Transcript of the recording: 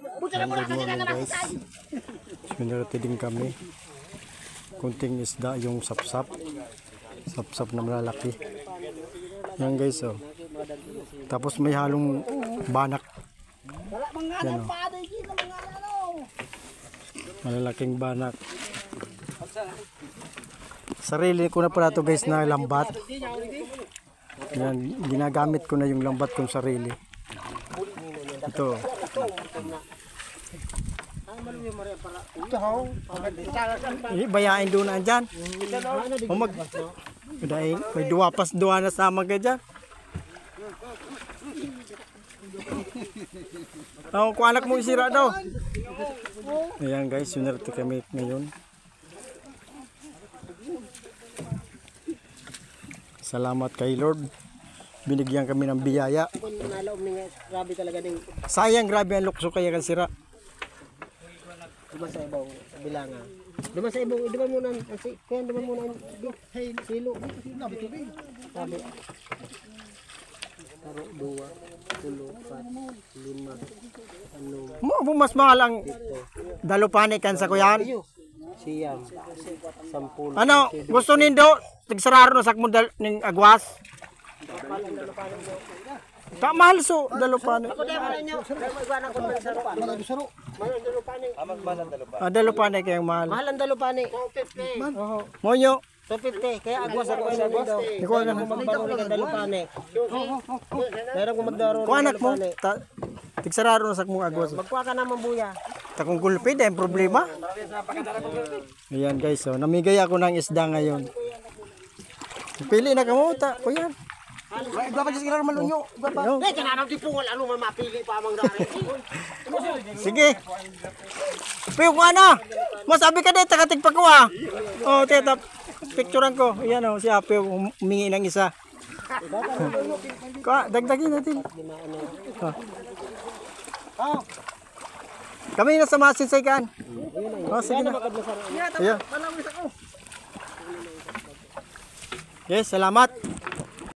Good morning guys. Minarati din kami. Kunting isda yung sapsap. Sapsap na malalaki. Yan guys oh. Tapos may halong banak. Yan oh. Malalaking banak. Sarili ko na pala to guys na lambat. Yan, ginagamit ko na yung lambat kong sarili. Ito. Bayain doon na dyan. May duwa na sama ka dyan. Kung anak mo isira daw. Ayan guys, yun natin kami ngayon. Salamat kay Lord. Binigyan kami ng biyaya. Sayang grabe ang lukso kaya kan sira. Duma sa ibaw bilangan. Duma sa ibaw, duma muna kaya duma muna silo. Sabi. Taro 2, 3, 4, 5, 6, 7, 8. Mas mahal ang dalupani kan sa kuyan. Siyam. 10. Ano, gusto nindo tigsararo na sakmo ning agwas. Tak mahal so dalupani. Ako dai man nyo. Igwana ko sa dalupani. Mahal ang dalupani. Amag mahal ang dalupani. Dalupani kay mahal. Mahal ang dalupani. 250. Monyo. 250 kaya agwas ako sa dito. Ikaw na Magdaro ng dalupani. Meron ko magdaro. Ko anak mo. Tigsararo na sakmo agwas. Magkuha ka na mambuya. Takong gulpi din problema. Ayan guys, so namigay ako ng isda ngayon. Pili na kamo ta, kuya. Iba pa sa kilala malunyo. Iba pa. Eh kanang di pungol ano man mapili pa amang dari. Sige. Piyo ko ano? Mo sabi ka dito katig pa ko ah. Oh, teta picturean ko. Ayan oh, si Ape humingi ng isa. Dagdagin natin. Kami na sa masinsay kan. Oh, sige na. Ayan. Yes, salamat.